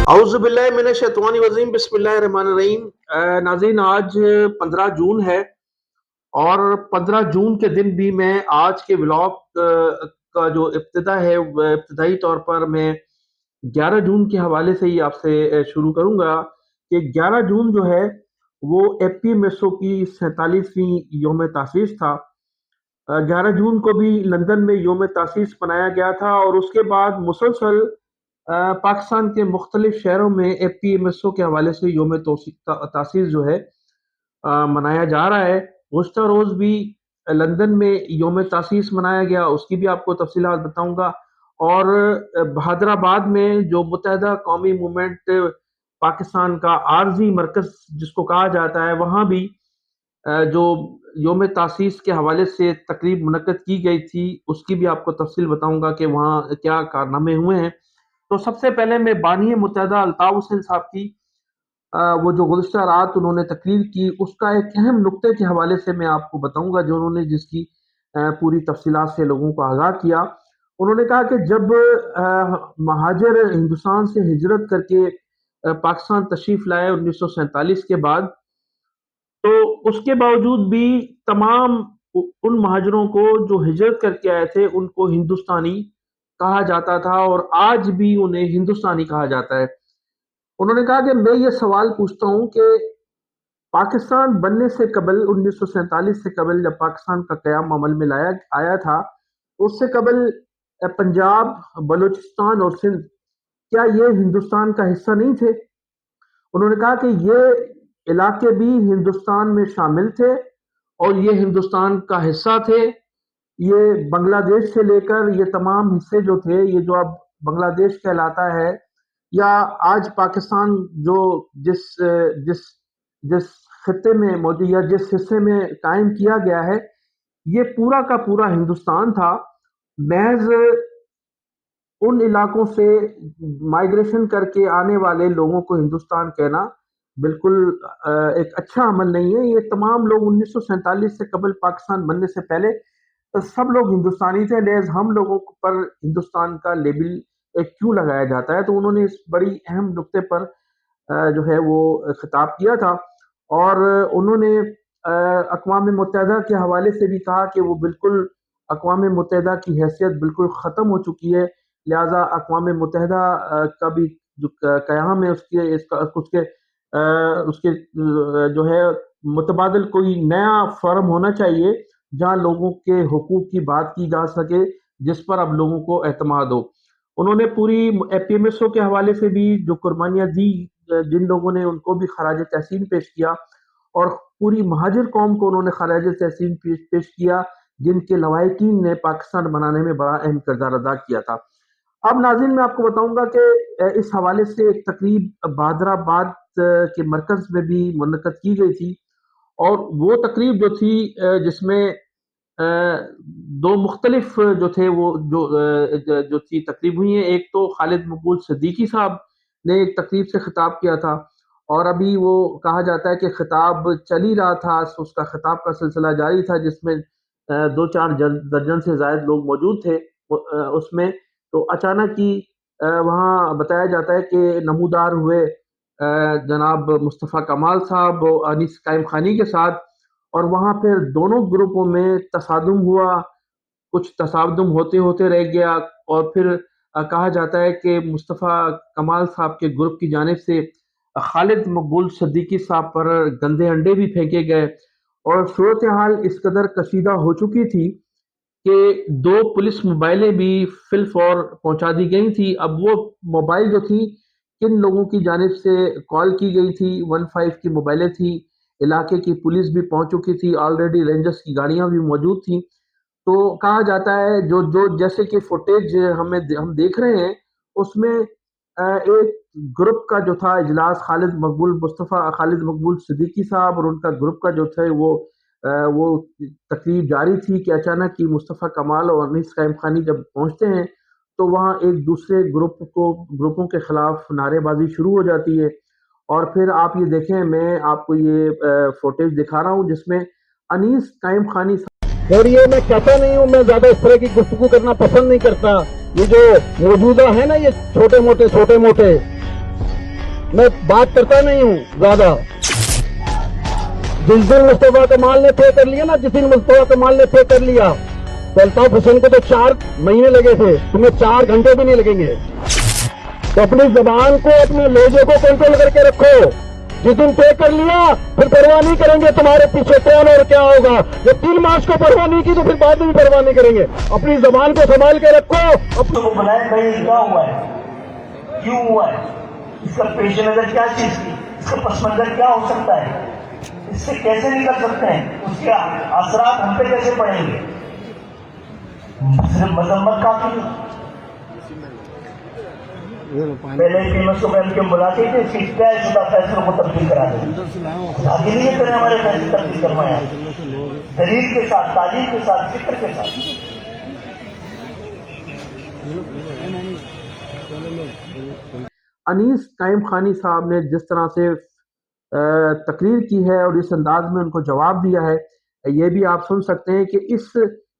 اعوذ باللہ من الشیطان الرجیم بسم اللہ الرحمن الرحیم۔ ناظرین، آج 15 جون ہے اور 15 جون کے دن بھی میں آج کے ولاگ کا جو ابتدا ہے ابتدائی طور پر میں 11 جون کے حوالے سے ہی آپ سے شروع کروں گا کہ 11 جون جو ہے وہ اے پی ایم ایس او کی 47ویں یوم تاسیس تھا۔ 11 جون کو بھی لندن میں یوم تاسیس منایا گیا تھا اور اس کے بعد مسلسل پاکستان کے مختلف شہروں میں اے پی ایم ایس او کے حوالے سے یوم تاسیس جو ہے منایا جا رہا ہے۔ گزشتہ روز بھی لندن میں یوم تاسیس منایا گیا، اس کی بھی آپ کو تفصیلات بتاؤں گا، اور حیدرآباد میں جو متحدہ قومی موومنٹ پاکستان کا عارضی مرکز جس کو کہا جاتا ہے، وہاں بھی جو یوم تاسیس کے حوالے سے تقریب منعقد کی گئی تھی، اس کی بھی آپ کو تفصیل بتاؤں گا کہ وہاں کیا کارنامے ہوئے ہیں۔ تو سب سے پہلے میں بانی متحدہ الطاف حسین صاحب کی وہ جو گزشتہ رات انہوں نے تقریر کی، اس کا ایک اہم نقطے کے حوالے سے میں آپ کو بتاؤں گا، جو انہوں نے جس کی پوری تفصیلات سے لوگوں کو آگاہ کیا۔ انہوں نے کہا کہ جب مہاجر ہندوستان سے ہجرت کر کے پاکستان تشریف لائے 1947 کے بعد، تو اس کے باوجود بھی تمام ان مہاجروں کو جو ہجرت کر کے آئے تھے ان کو ہندوستانی کہا جاتا تھا اور آج بھی انہیں ہندوستانی کہا جاتا ہے۔ انہوں نے کہا کہ میں یہ سوال پوچھتا ہوں کہ پاکستان بننے سے قبل 1947 سے قبل جب پاکستان کا قیام عمل میں آیا تھا، اس سے قبل پنجاب، بلوچستان اور سندھ کیا یہ ہندوستان کا حصہ نہیں تھے؟ انہوں نے کہا کہ یہ علاقے بھی ہندوستان میں شامل تھے اور یہ ہندوستان کا حصہ تھے۔ یہ بنگلہ دیش سے لے کر یہ تمام حصے جو تھے، یہ جو اب بنگلہ دیش کہلاتا ہے یا آج پاکستان جو جس جس جس خطے میں موجود یا جس حصے میں قائم کیا گیا ہے، یہ پورا کا پورا ہندوستان تھا۔ محض ان علاقوں سے مائگریشن کر کے آنے والے لوگوں کو ہندوستان کہنا بالکل ایک اچھا عمل نہیں ہے۔ یہ تمام لوگ 1947 سے قبل پاکستان بننے سے پہلے سب لوگ ہندوستانی تھے، لہذا ہم لوگوں پر ہندوستان کا لیبل کیوں لگایا جاتا ہے؟ تو انہوں نے اس بڑی اہم نقطے پر جو ہے وہ خطاب کیا تھا، اور انہوں نے اقوام متحدہ کے حوالے سے بھی کہا کہ وہ بالکل اقوام متحدہ کی حیثیت بالکل ختم ہو چکی ہے، لہذا اقوام متحدہ کا بھی جو قیام ہے اس کے جو ہے متبادل کوئی نیا فورم ہونا چاہیے جہاں لوگوں کے حقوق کی بات کی جا سکے، جس پر اب لوگوں کو اعتماد ہو۔ انہوں نے پوری اے پی ایم ایس او کے حوالے سے بھی جو قربانیاں دی جن لوگوں نے، ان کو بھی خراج تحسین پیش کیا، اور پوری مہاجر قوم کو انہوں نے خراج تحسین پیش کیا جن کے لواحقین نے پاکستان بنانے میں بڑا اہم کردار ادا کیا تھا۔ اب ناظرین، میں آپ کو بتاؤں گا کہ اس حوالے سے ایک تقریب حیدرآباد کے مرکز میں بھی منعقد کی گئی تھی، اور وہ تقریب جو تھی جس میں دو مختلف جو تھے وہ جو تھی تقریب ہوئی ہیں۔ ایک تو خالد مقبول صدیقی صاحب نے ایک تقریب سے خطاب کیا تھا، اور ابھی وہ کہا جاتا ہے کہ خطاب چل ہی رہا تھا، اس کا خطاب کا سلسلہ جاری تھا، جس میں 2-4 درجن سے زائد لوگ موجود تھے اس میں۔ تو اچانک ہی وہاں بتایا جاتا ہے کہ نمودار ہوئے جناب مصطفیٰ کمال صاحب انیس قائم خانی کے ساتھ، اور وہاں پھر دونوں گروپوں میں تصادم ہوا، کچھ تصادم ہوتے ہوتے رہ گیا، اور پھر کہا جاتا ہے کہ مصطفیٰ کمال صاحب کے گروپ کی جانب سے خالد مقبول صدیقی صاحب پر گندے انڈے بھی پھینکے گئے، اور صورتحال اس قدر کشیدہ ہو چکی تھی کہ 2 پولیس موبائلیں بھی فی الفور پہنچا دی گئی تھی۔ اب وہ موبائل جو تھی کن لوگوں کی جانب سے کال کی گئی تھی، 15 کی موبائلیں تھی، علاقے کی پولیس بھی پہنچ چکی تھی، آلریڈی رینجرز کی گاڑیاں بھی موجود تھیں۔ تو کہا جاتا ہے جو جیسے کہ فوٹیج ہم دیکھ رہے ہیں، اس میں ایک گروپ کا جو تھا اجلاس، خالد مقبول صدیقی صاحب اور ان کا گروپ کا جو تھا وہ تقریب جاری تھی کہ اچانک ہی مصطفیٰ کمال اور انیس قائم خانی جب پہنچتے ہیں تو وہاں ایک دوسرے گروپوں کے خلاف نعرے بازی شروع ہو جاتی ہے، اور پھر آپ یہ دیکھیں، میں آپ کو یہ فوٹیج دکھا رہا ہوں جس میں انیس قائم خانی یہ میں کہتا نہیں ہوں، میں زیادہ اس طرح کی گفتگو کرنا پسند نہیں کرتا۔ یہ جو موجودہ ہے نا، یہ چھوٹے موٹے मैं बात करता नहीं हूँ ज्यादा। जिस दिन मुस्तफा कमाल ने तय कर लिया ना, जिस दिन मुस्तफा कमाल ने तय कर लिया, तो अल्ताफ हुसैन को तो 4 महीने लगे थे, तुम्हें 4 घंटे भी नहीं लगेंगे। तो अपनी जबान को, अपने लहजे को कंट्रोल करके रखो। जिस दिन तय कर लिया फिर परवाह नहीं करेंगे तुम्हारे पीछे कौन और क्या होगा। जब 3 मार्च को परवाह नहीं की तो फिर बाद में भी परवाह नहीं करेंगे। अपनी जबान को संभाल के रखो। तो बनाए भाई क्या हुआ है, क्यों हुआ है, इसका पेश नजर क्या चीज की, इसका पस मंजर क्या हो सकता है, इससे कैसे निकल सकते हैं, उसके असरात हम पे कैसे पड़ेंगे। सिर्फ मजम्मत काफी नहीं। पहले फेमस को मैम क्यों बुलाते थे, इसके तय शुदा फैसलों को तब्दील करा दें। आगे नहीं करें हमारे फैसले तब्दील करवाया, दलील के साथ, तालीम के साथ, फिक्र के साथ। अनीस नाइम खानी साहब ने जिस तरह से तकरीर की है और इस अंदाज में उनको जवाब दिया है, ये भी आप सुन सकते हैं कि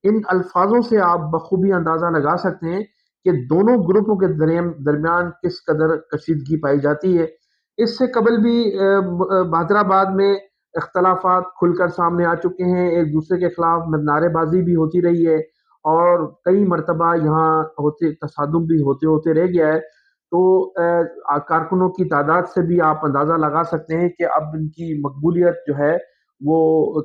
इन अल्फाजों से आप बखूबी अंदाज़ा लगा सकते हैं कि दोनों ग्रुपों के दरमियान किस कदर कशीदगी पाई जाती है। इससे कबल भी बहादराबाद में इख्तलाफात खुलकर सामने आ चुके हैं, एक दूसरे के खिलाफ नारेबाजी भी होती रही है और कई मरतबा यहाँ होते तसादुम भी होते होते रह गया है। तो कारकुनों की तादाद से भी आप अंदाज़ा लगा सकते हैं कि अब इनकी मकबूलियत जो है वो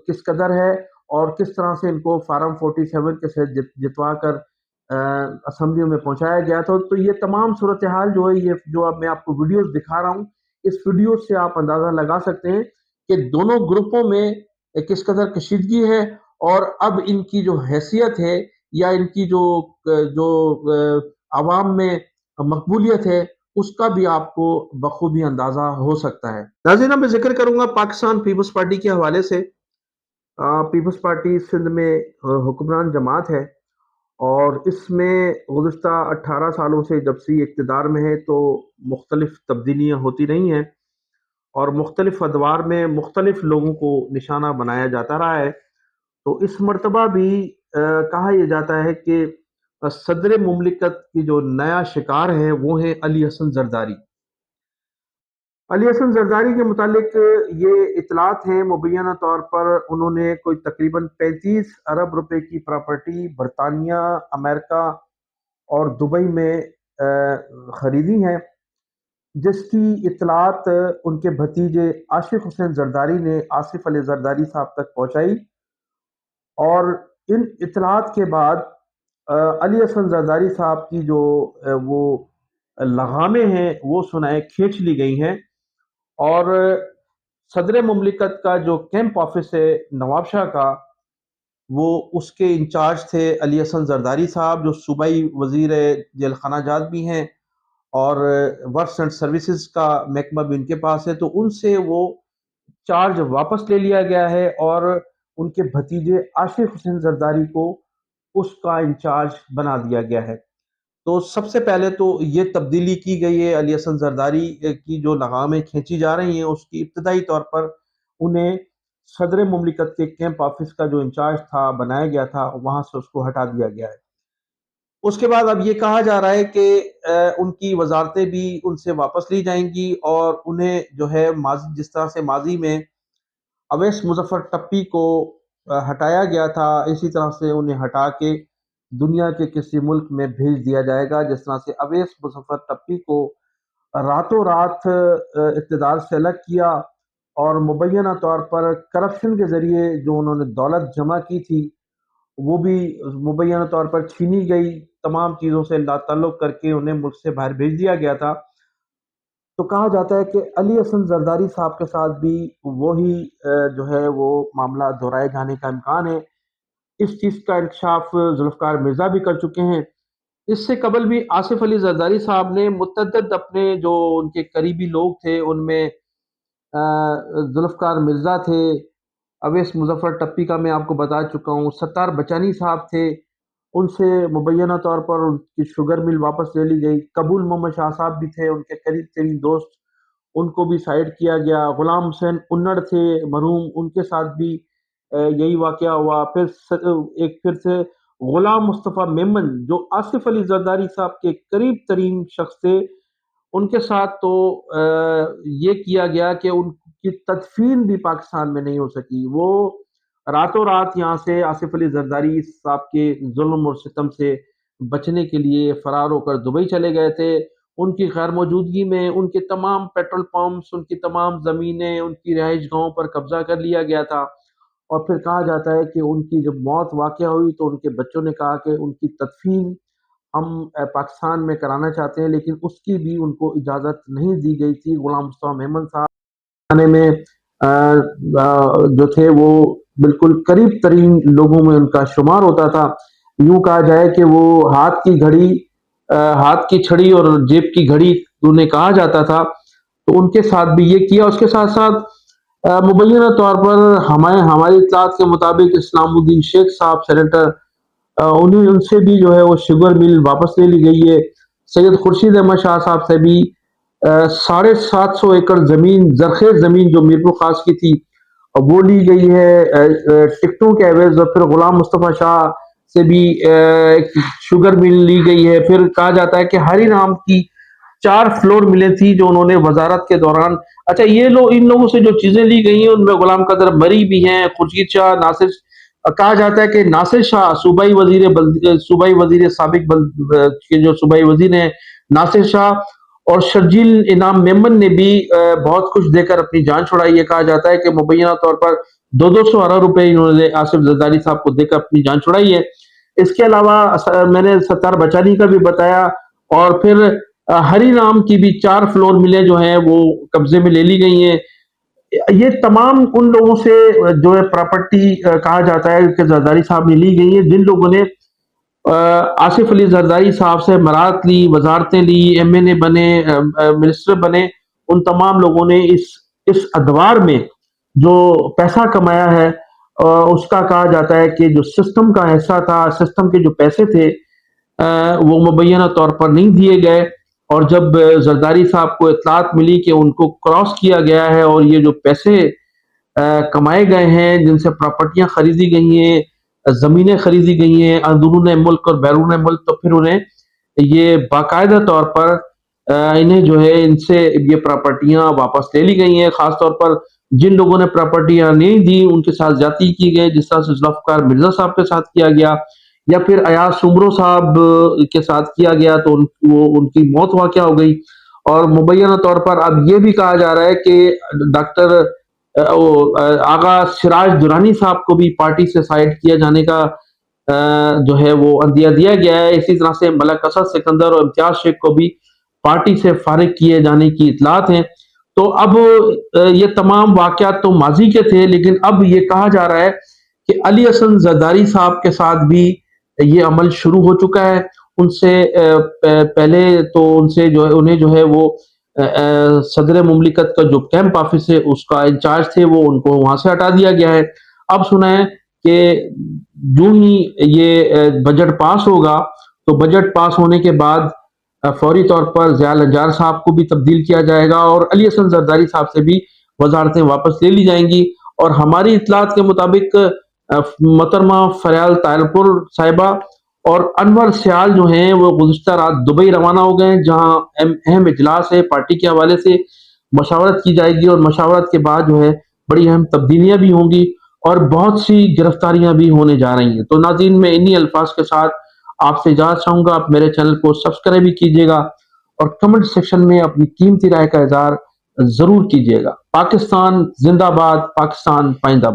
किस कदर है और किस तरह से इनको फार्म 47 के साथ जितवा कर असम्बलियों में पहुंचाया गया था। तो ये तमाम सूरत हाल जो है, ये जो अब मैं आपको वीडियोस दिखा रहा हूँ, इस वीडियो से आप अंदाज़ा लगा सकते हैं कि दोनों ग्रुपों में किस कदर कशीदगी है और अब इनकी जो हैसियत है या इनकी जो जो आवाम में मकबूलियत है, उसका भी आपको बखूबी अंदाज़ा हो सकता है। नाज़रीन, मैं जिक्र करूँगा पाकिस्तान पीपल्स पार्टी के हवाले से। पीपल्स पार्टी सिंध में हुक्मरान जमात है और इसमें गुज़िश्ता 18 सालों से जब से इक़्तिदार में है तो मुख्तलिफ़ तब्दीलियाँ होती रही हैं और मुख्तलिफ़ अदवार में मुख्तलिफ़ लोगों को निशाना बनाया जाता रहा है। तो इस मर्तबा भी कहा यह जाता है कि सदर मुमलिकत की जो नया शिकार है वो है अली हसन जरदारी। अली हसन जरदारी के मुतालिक ये इतलात हैं, मुबैना तौर पर उन्होंने कोई तकरीबन 35 अरब रुपए की प्रॉपर्टी बरतानिया, अमेरिका और दुबई में ख़रीदी हैं, जिसकी इतलात उनके भतीजे आशिफ हुसैन जरदारी ने आसिफ अली जरदारी साहब तक पहुँचाई और इन इतलात के बाद अली हसन जरदारी साहब की जो वो लगामें हैं वो सुनाए खींच ली गई हैं और सदर मुमलिकत का जो कैंप ऑफिस है नवाब शाह का, वो उसके इंचार्ज थे अली हसन जरदारी साहब, जो सूबाई वज़ीर जेल खाना जात भी हैं और वर्क्स एंड सर्विसेज का महकमा भी उनके पास है। तो उनसे वो चार्ज वापस ले लिया गया है और उनके भतीजे आशिफ हुसैन जरदारी को उसका इंचार्ज बना दिया गया है। तो सबसे पहले तो ये तब्दीली की गई है, अली हसन जरदारी की जो लगामें खींची जा रही हैं उसकी इब्तदाई तौर पर उन्हें सदर मुमलिकत के कैंप ऑफिस का जो इंचार्ज था बनाया गया था, वहाँ से उसको हटा दिया गया है। उसके बाद अब ये कहा जा रहा है कि उनकी वजारतें भी उनसे वापस ली जाएंगी और उन्हें जो है माजी जिस तरह से माजी में अवैस मुजफ्फर टप्पी को हटाया गया था, इसी तरह से उन्हें हटा के दुनिया के किसी मुल्क में भेज दिया जाएगा। जिस तरह से अवैस मुजफ्फर टप्पी को रातों रात इक़्तिदार से अलग किया और मुबैना तौर पर करप्शन के ज़रिए जो उन्होंने दौलत जमा की थी, वो भी मुबैना तौर पर छीनी गई, तमाम चीज़ों से लाताल्लुक़ करके उन्हें मुल्क से बाहर भेज दिया गया था। तो कहा जाता है कि अली हसन जरदारी साहब के साथ भी वही जो है वो मामला दोहराए जाने का इम्कान है। इस चीज़ का इंकशाफ जुल्फ़िकार मिर्ज़ा भी कर चुके हैं। इससे कबल भी आसिफ अली जरदारी साहब ने मुतअद्दिद अपने जो उनके करीबी लोग थे उनमें जुल्फ़िकार मिर्ज़ा थे, अवैस मुज़फ़्फ़र टप्पी का मैं आपको बता चुका हूँ, सत्तार बचानी साहब थे, उनसे मुबैना तौर पर उनकी शुगर मिल वापस ले ली गई। कबूल मोहम्मद शाह साहब भी थे, उनके करीब तरीन दोस्त, उनको भी साइड किया गया। गुलाम हुसैन उन्नड़ थे मरहूम, उनके साथ भी यही वाक़या हुआ। एक फिर से गुलाम मुस्तफ़ा मेमन जो आसिफ अली जरदारी साहब के करीब तरीन शख्स थे, उनके साथ तो ये किया गया कि उनकी तदफीन भी पाकिस्तान में नहीं हो सकी। वो रातों रात यहाँ से आसिफ अली जरदारी साहब के जुल्म और सितम से बचने के लिए फरार होकर दुबई चले गए थे। उनकी गैर मौजूदगी में उनके तमाम पेट्रोल पंप्स, उनकी तमाम ज़मीनें, उनकी रिहाइश गाहों पर कब्जा कर लिया गया था। और फिर कहा जाता है कि उनकी जब मौत वाक़या हुई तो उनके बच्चों ने कहा कि उनकी तदफीन हम पाकिस्तान में कराना चाहते हैं, लेकिन उसकी भी उनको इजाज़त नहीं दी गई थी। गुलाम मुस्तफ़ा मेमन साहब ज़माने में जो थे वो बिल्कुल करीब तरीन लोगों में उनका शुमार होता था। यूँ कहा जाए कि वो हाथ की छड़ी और जेब की घड़ी उन्हें कहा जाता था। तो उनके साथ भी ये किया। उसके साथ-साथ मुबैना तौर पर हमारी इत्तलात के मुताबिक इस्लामुद्दीन शेख साहब सेनेटर, उन्हें उनसे भी जो है वो शुगर मिल वापस ले ली गई है। सैयद खुर्शीद अहमद शाह साहब से भी 750 एकड़ ज़मीन, ज़रख़ेज़ ज़मीन जो मीरपुर ख़ास की थी, वो ली गई है टिकटों के एवज़। और फिर गुलाम मुस्तफ़ा शाह से भी एक शुगर मिल ली गई है। फिर कहा जाता है कि हरी नाम की 4 फ्लोर मिलें थी जो उन्होंने वज़ारत के दौरान, अच्छा ये इन लोगों से जो चीज़ें ली गई हैं उनमें गुलाम कदर मरी भी हैं, खुर्शीद शाह, नासिर, कहा जाता है कि नासिर शाह सूबाई वज़ीर साबिक के जो सूबाई वज़ीर हैं नासिर शाह और शर्जील इनाम मेमन ने भी बहुत कुछ देकर अपनी जान छुड़ाई है। कहा जाता है कि मुबैना तौर पर 200 अरब रुपए इन्होंने आसिफ जरदारी साहब को देकर अपनी जान छुड़ाई है। इसके अलावा मैंने सत्तार बचानी का भी बताया। और फिर हरी नाम की भी 4 फ्लोर मिलें जो हैं वो कब्जे में ले ली गई हैं। ये तमाम उन लोगों से जो है प्रॉपर्टी कहा जाता है कि जरदारी साहब ने ली गई है, जिन लोगों ने आसिफ अली जरदारी साहब से मरात ली, वजारतें ली, एमएनए बने, मिनिस्टर बने। उन तमाम लोगों ने इस अदवार में जो पैसा कमाया है, उसका कहा जाता है कि जो सिस्टम का हिस्सा था, सिस्टम के जो पैसे थे, वो मुबैना तौर पर नहीं दिए गए। और जब जरदारी साहब को इत्तलात मिली कि उनको क्रॉस किया गया है और ये जो पैसे कमाए गए हैं, जिनसे प्रॉपर्टियां खरीदी गई हैं, ज़मीनें खरीदी गई हैं अंदरून मुल्क और बैरून मुल्क, तो फिर उन्हें ये बाकायदा तौर पर इन्हें जो है इनसे ये प्रॉपर्टियां वापस ले ली गई हैं। खास तौर पर जिन लोगों ने प्रॉपर्टियां नहीं दी उनके साथ ज्यादती की गई, जिस तरह से जुल्फ़िकार मिर्जा साहब के साथ किया गया या फिर अयाज सुमरो साहब के साथ किया गया, तो उनकी मौत वाक़या हो गई। और मुबैना तौर पर अब ये भी कहा जा रहा है कि डॉक्टर आगा सिराज दुरानी साहब को भी पार्टी से साइड किया जाने का जो है वो अंदिया दिया गया है। इसी तरह से मलक असद सिकंदर और इम्तियाज शेख को भी पार्टी से फारिग किए जाने की इतलात हैं। तो अब ये तमाम वाक़यात तो माजी के थे, लेकिन अब ये कहा जा रहा है कि अली हसन जरदारी साहब के साथ भी ये अमल शुरू हो चुका है। उनसे पहले तो उनसे जो है उन्हें जो है वो सदर मुमलिकत का जो कैंप ऑफिस है उसका इंचार्ज थे, वो उनको वहां से हटा दिया गया है। अब सुना है कि जो ही ये बजट पास होगा तो बजट पास होने के बाद फौरी तौर पर ज़िया लज्जार साहब को भी तब्दील किया जाएगा और अली हसन जरदारी साहब से भी वजारतें वापस ले ली जाएंगी। और हमारी इतलात के मुताबिक मोहतरमा फरियाल तायलपुर साहिबा और अनवर सियाल जो हैं वो गुज़िश्ता रात दुबई रवाना हो गए हैं, जहां अहम इजलास है पार्टी के हवाले से, मशावरत की जाएगी और मशावरत के बाद जो है बड़ी अहम तब्दीलियां भी होंगी और बहुत सी गिरफ्तारियां भी होने जा रही हैं। तो नाज़रीन, मैं इन्हीं अल्फाज के साथ आपसे इजाज़त चाहूंगा। आप मेरे चैनल को सब्सक्राइब भी कीजिएगा और कमेंट सेक्शन में अपनी कीमती राय का इज़हार जरूर कीजिएगा। पाकिस्तान जिंदाबाद, पाकिस्तान पाइंदाबाद।